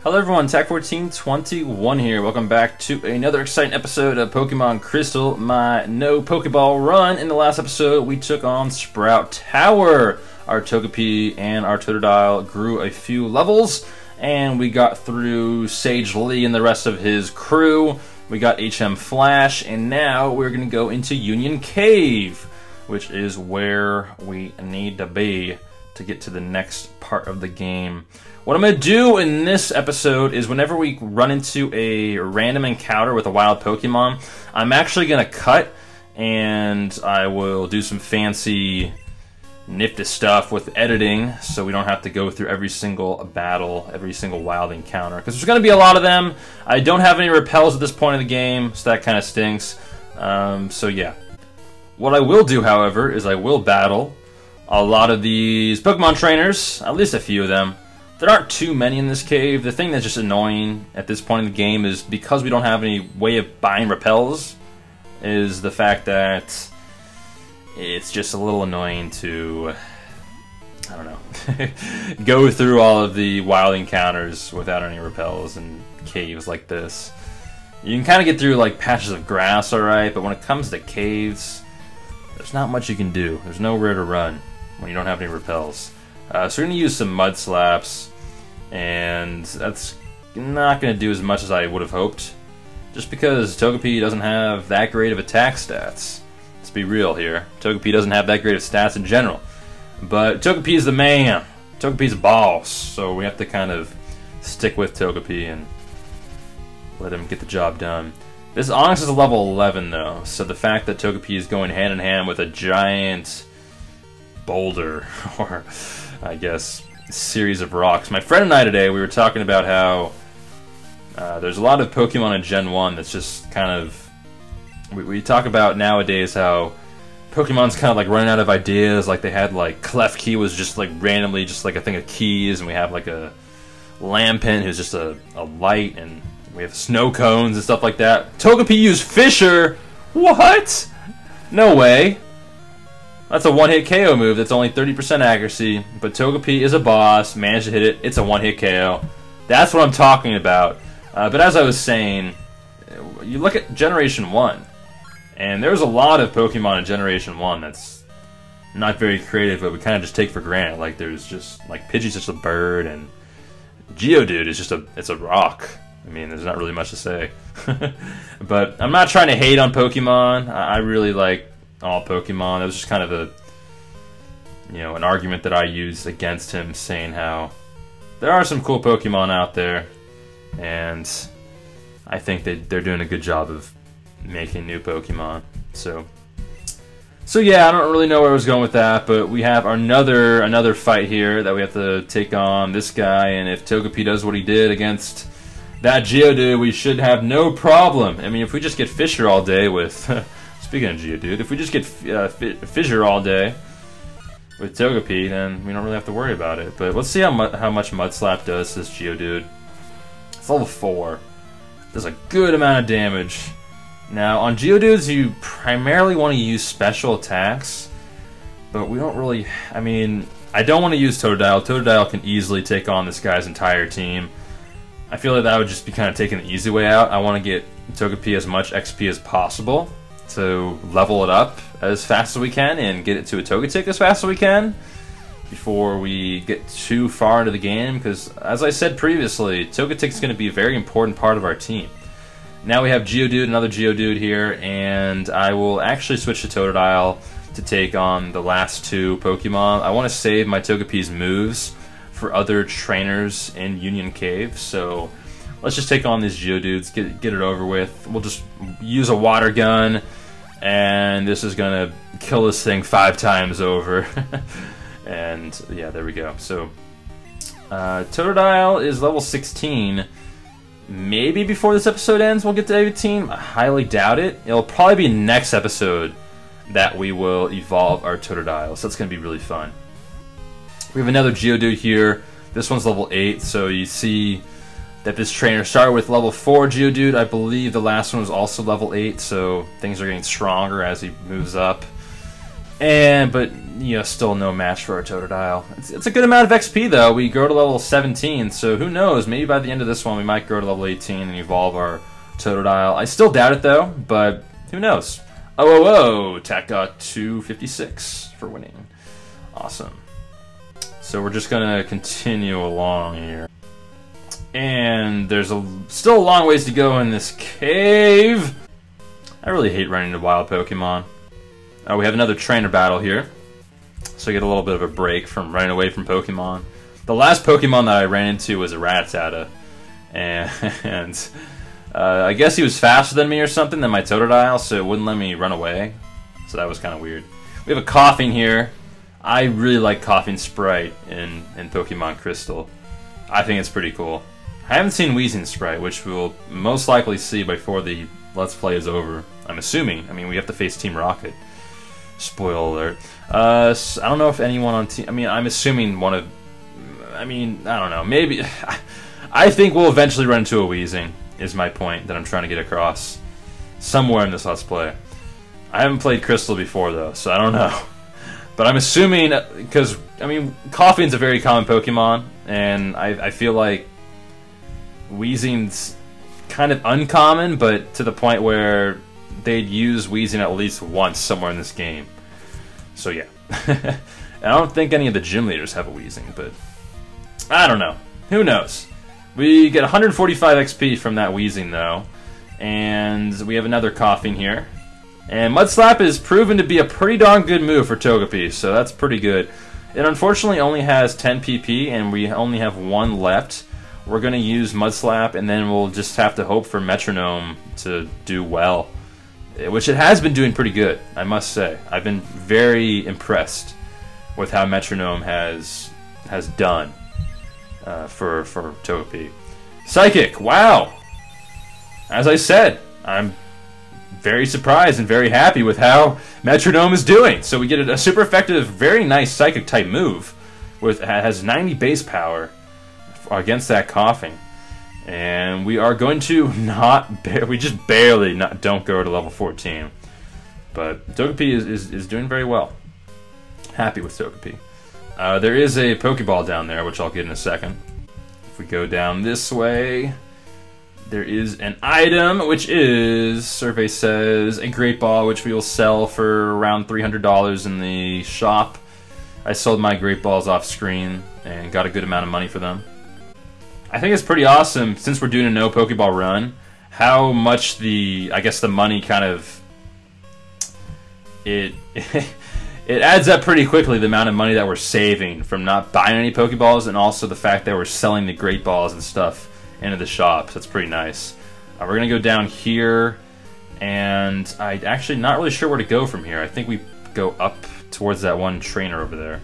Hello everyone, TAC1421 here. Welcome back to another exciting episode of Pokemon Crystal, my no Pokeball run. In the last episode, we took on Sprout Tower. Our Togepi and our Totodile grew a few levels, and we got through Sage Lee and the rest of his crew. We got HM Flash, and now we're going to go into Union Cave, which is where we need to be to get to the next part of the game. What I'm going to do in this episode is whenever we run into a random encounter with a wild Pokemon, I'm actually going to cut, and I will do some fancy nifty stuff with editing so we don't have to go through every single battle, every single wild encounter, because there's going to be a lot of them. I don't have any repels at this point in the game, so that kind of stinks. So yeah. What I will do, however, is I will battle a lot of these Pokemon trainers, at least a few of them. There aren't too many in this cave. The thing that's just annoying at this point in the game is because we don't have any way of buying repels, is the fact that it's just a little annoying to, I don't know, go through all of the wild encounters without any repels in caves like this. You can kind of get through like patches of grass, alright, but when it comes to caves, there's not much you can do. There's nowhere to run when you don't have any repels. So we're going to use some Mud Slaps, and that's not going to do as much as I would have hoped, just because Togepi doesn't have that great of attack stats. Let's be real here. Togepi doesn't have that great of stats in general. But Togepi is the man. Togepi's a boss, so we have to kind of stick with Togepi and let him get the job done. This Onix is a level 11 though, so the fact that Togepi is going hand in hand with a giant boulder, or I guess series of rocks. My friend and I today, we were talking about how there's a lot of Pokemon in Gen 1 that's just kind of, we talk about nowadays how Pokemon's kind of like running out of ideas. Like they had like Klefki was just like randomly just like a thing of keys, and we have like a Lampent who's just a light, and we have snow cones and stuff like that. Togepi used Fissure? What? No way. That's a one-hit KO move that's only 30% accuracy, but Togepi is a boss, managed to hit it, it's a one-hit KO. That's what I'm talking about. But as I was saying, you look at Generation 1, and there's a lot of Pokemon in Generation 1 that's not very creative, but we kind of just take for granted. Like there's just, like Pidgey's just a bird, and Geodude is just it's a rock. I mean, there's not really much to say. But I'm not trying to hate on Pokemon. I really like all Pokemon. That was just kind of a, you know, an argument that I used against him, saying how there are some cool Pokemon out there, and I think that they're doing a good job of making new Pokemon. So yeah, I don't really know where I was going with that, but we have another fight here that we have to take on this guy, and if Togepi does what he did against that Geodude, we should have no problem. I mean, if we just get Fissure all day with speaking of Geodude, if we just get Fissure all day with Togepi, then we don't really have to worry about it. But let's see how much Mud Slap does to this Geodude. It's level 4. Does a good amount of damage. Now, on Geodudes, you primarily want to use special attacks, but we don't really, I mean, I don't want to use Totodile. Totodile can easily take on this guy's entire team. I feel like that would just be kind of taking the easy way out. I want to get Togepi as much XP as possible to level it up as fast as we can and get it to a Togetic as fast as we can before we get too far into the game, because as I said previously, Togetic is going to be a very important part of our team. Now we have Geodude, another Geodude here, and I will actually switch to Totodile to take on the last two Pokemon. I want to save my Togepi's moves for other trainers in Union Cave, so let's just take on these Geodudes, get it over with. We'll just use a water gun, and this is gonna kill this thing 5 times over. And yeah, there we go. So Totodile is level 16. Maybe before this episode ends we'll get to 18. I highly doubt it. It'll probably be next episode that we will evolve our Totodile, so that's gonna be really fun. We have another Geodude here. This one's level 8, so you see that this trainer started with level 4 Geodude. I believe the last one was also level 8, so things are getting stronger as he moves up. But you know, still no match for our Totodile. It's a good amount of XP though. We grow to level 17, so who knows? Maybe by the end of this one we might grow to level 18 and evolve our Totodile. I still doubt it though, but who knows? Oh, Tack got 256 for winning. Awesome. So we're just gonna continue along here. And there's still a long ways to go in this cave. I really hate running into wild Pokemon. We have another trainer battle here. So I get a little bit of a break from running away from Pokemon. The last Pokemon that I ran into was a Rattata. And I guess he was faster than me or something, than my Totodile, so it wouldn't let me run away. So that was kind of weird. We have a Coughing here. I really like Coughing Sprite in Pokemon Crystal. I think it's pretty cool. I haven't seen Wheezing Sprite, which we'll most likely see before the Let's Play is over. I'm assuming. I mean, we have to face Team Rocket. Spoiler alert. So I don't know if anyone on team... I mean, I'm assuming one of... I mean, I don't know. Maybe... I think we'll eventually run into a Wheezing, is my point that I'm trying to get across. Somewhere in this Let's Play. I haven't played Crystal before, though, so I don't know. But I'm assuming... Because, I mean, Coughing's a very common Pokemon, and I feel like Wheezing's kind of uncommon, but to the point where they'd use Wheezing at least once somewhere in this game. So yeah. I don't think any of the gym leaders have a Wheezing, but I don't know. Who knows? We get 145 XP from that Wheezing though, and we have another Coughing here. And Mud Slap is proven to be a pretty darn good move for Togepi, so that's pretty good. It unfortunately only has 10 PP, and we only have one left. We're going to use Mud Slap, and then we'll just have to hope for Metronome to do well. Which it has been doing pretty good, I must say. I've been very impressed with how Metronome has done for Togepi. Psychic, wow! As I said, I'm very surprised and very happy with how Metronome is doing. So we get a super effective, very nice Psychic type move. Has 90 base power against that Coughing. And we are going to we just barely don't go to level 14. But Togepi is doing very well. Happy with Togepi. There is a Pokeball down there, which I'll get in a second. If we go down this way, there is an item, which is, survey says, a Great Ball, which we will sell for around $300 in the shop. I sold my Great Balls off screen and got a good amount of money for them. I think it's pretty awesome, since we're doing a no Pokeball run, how much I guess the money kind of, it adds up pretty quickly, the amount of money that we're saving from not buying any Pokeballs, and also the fact that we're selling the Great Balls and stuff into the shop. So that's pretty nice. We're going to go down here, and I'm actually not really sure where to go from here. I think we go up towards that one trainer over there.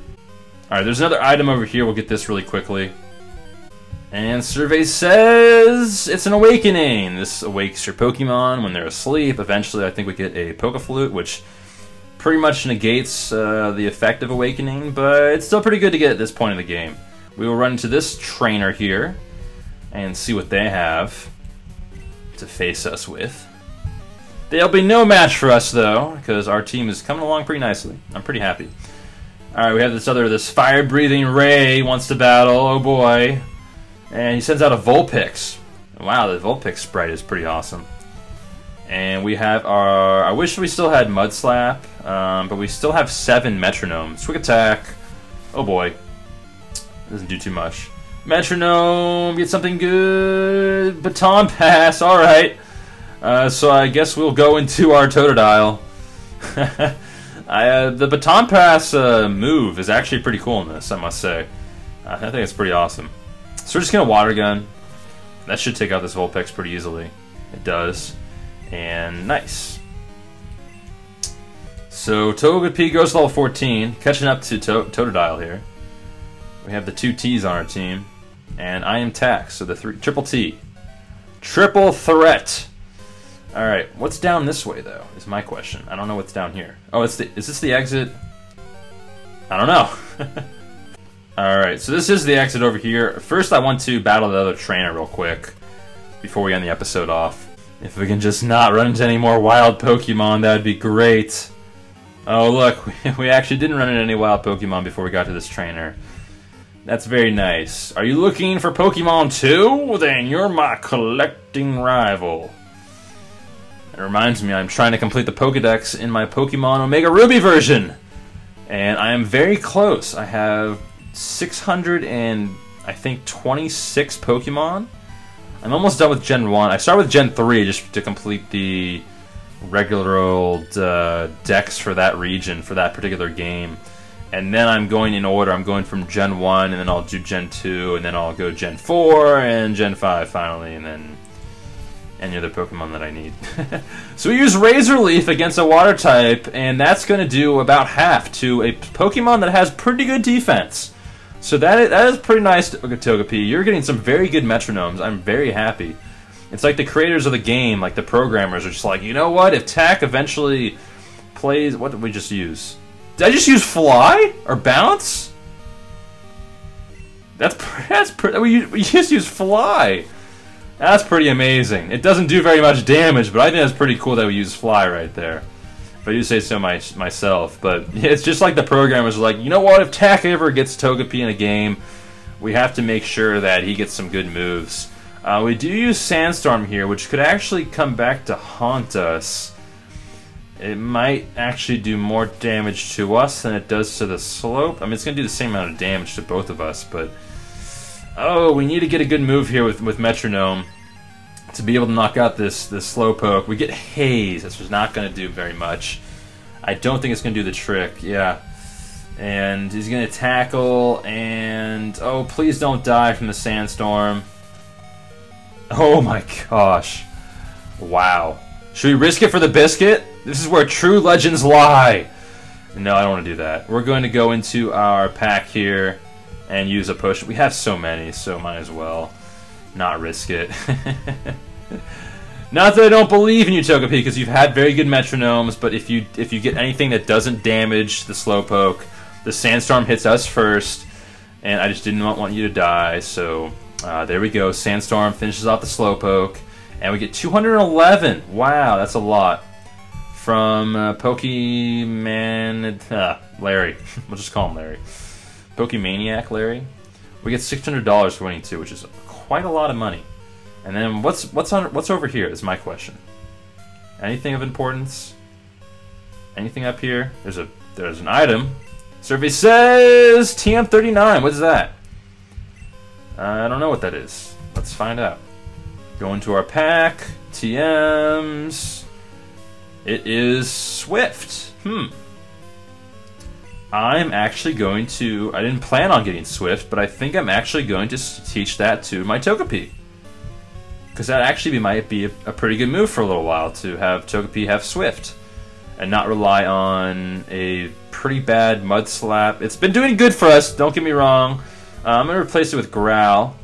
Alright, there's another item over here. We'll get this really quickly. And survey says it's an awakening. This awakes your Pokemon when they're asleep. Eventually, I think we get a Pokeflute, which pretty much negates the effect of awakening, but it's still pretty good to get at this point in the game. We will run into this trainer here and see what they have to face us with. They'll be no match for us, though, because our team is coming along pretty nicely. I'm pretty happy. Alright, we have this fire-breathing Ray wants to battle. Oh boy. And he sends out a Vulpix. Wow, the Vulpix sprite is pretty awesome. And we have our... I wish we still had Mud Slap, but we still have 7 Metronomes. Quick Attack. Oh boy. Doesn't do too much. Metronome, get something good. Baton Pass, alright. So I guess we'll go into our Totodile. The Baton Pass move is actually pretty cool in this, I must say. I think it's pretty awesome. So we're just going to Water Gun. That should take out this Vulpix pretty easily. It does. And nice. So Togepi goes to level 14, catching up to Totodile here. We have the 2 T's on our team. And I am Tax, so the triple T. Triple threat. Alright, what's down this way, though, is my question. I don't know what's down here. Oh, is this the exit? I don't know. Alright, so this is the exit over here. First, I want to battle the other trainer real quick before we end the episode off. If we can just not run into any more wild Pokemon, that would be great. Oh look, we actually didn't run into any wild Pokemon before we got to this trainer. That's very nice. Are you looking for Pokemon too? Then you're my collecting rival. It reminds me, I'm trying to complete the Pokedex in my Pokemon Omega Ruby version. And I am very close. I have 600 and I think 26 Pokemon. I'm almost done with Gen 1. I started with Gen 3 just to complete the regular old decks for that region, for that particular game. And then I'm going in order. I'm going from Gen 1, and then I'll do Gen 2, and then I'll go Gen 4, and Gen 5 finally, and then any other Pokemon that I need. So we use Razor Leaf against a water type, and that's going to do about half to a Pokemon that has pretty good defense. So that is pretty nice, Togepi. You're getting some very good metronomes. I'm very happy. It's like the creators of the game, like the programmers, are just like, you know what? If TAC eventually plays... What did we just use? Did I just use Fly? Or Bounce? We just used Fly. That's pretty amazing. It doesn't do very much damage, but I think that's pretty cool that we use Fly right there. If I do say so myself. But it's just like the programmers are like, you know what? If TAC ever gets Togepi in a game, we have to make sure that he gets some good moves. We do use Sandstorm here, which could actually come back to haunt us. It might actually do more damage to us than it does to the slope. I mean, it's going to do the same amount of damage to both of us, but... Oh, we need to get a good move here with Metronome to be able to knock out this Slowpoke. We get Haze. This was not going to do very much. I don't think it's going to do the trick. Yeah. And he's going to tackle, and... Oh, please don't die from the Sandstorm. Oh my gosh. Wow. Should we risk it for the biscuit? This is where true legends lie. No, I don't want to do that. We're going to go into our pack here and use a push. We have so many, so might as well not risk it. Not that I don't believe in you, Togepi, because you've had very good metronomes, but if you get anything that doesn't damage the Slowpoke, the Sandstorm hits us first, and I just didn't want you to die, so there we go. Sandstorm finishes off the Slowpoke, and we get 211. Wow, that's a lot. From Pokemon... Larry. We'll just call him Larry. Pokemaniac Larry. We get $600 for winning 2, which is quite a lot of money. And then what's over here is my question. Anything of importance? Anything up here? There's an item. Survey says TM39. What is that? I don't know what that is. Let's find out. Go into our pack. TMs. It is Swift. I'm actually going to... I didn't plan on getting Swift, but I think I'm actually going to teach that to my Togepi. Because that actually might be a pretty good move for a little while, to have Togepi have Swift. And not rely on a pretty bad Mud Slap. It's been doing good for us, don't get me wrong. I'm going to replace it with Growl.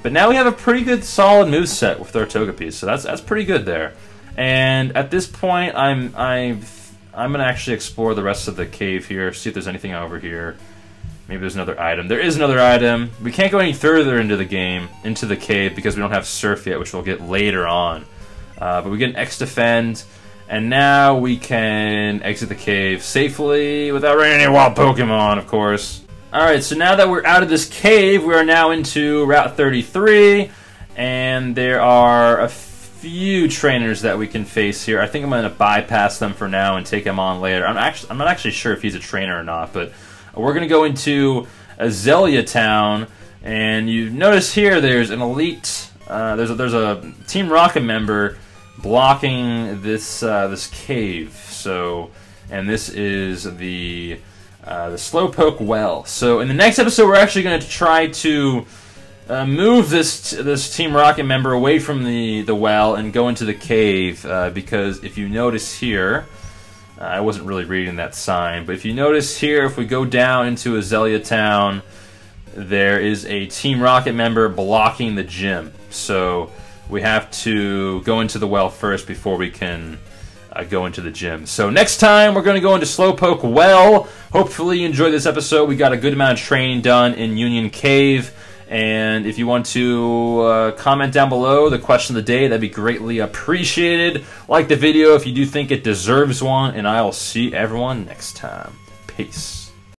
But now we have a pretty good solid moveset with our Togepi, so that's pretty good there. And at this point, I'm going to actually explore the rest of the cave here, see if there's anything over here. Maybe there's another item. There is another item. We can't go any further into the game, into the cave, because we don't have Surf yet, which we'll get later on. But we get an X-Defend, and now we can exit the cave safely without running any wild Pokemon, of course. Alright, so now that we're out of this cave, we are now into Route 33, and there are a few trainers that we can face here. I think I'm going to bypass them for now and take them on later. I'm not actually sure if he's a trainer or not, but we're going to go into Azalea Town, and you notice here there's an elite, there's a Team Rocket member blocking this this cave. So, and this is the Slowpoke Well. So in the next episode, we're actually going to try to move this Team Rocket member away from the well and go into the cave, because if you notice here, I wasn't really reading that sign, but if you notice here, if we go down into Azalea Town, there is a Team Rocket member blocking the gym. So we have to go into the well first before we can go into the gym. So next time, we're going to go into Slowpoke Well. Hopefully you enjoyed this episode. We got a good amount of training done in Union Cave, And if you want to comment down below the question of the day, that'd be greatly appreciated. Like the video if you do think it deserves one, and I'll see everyone next time. Peace.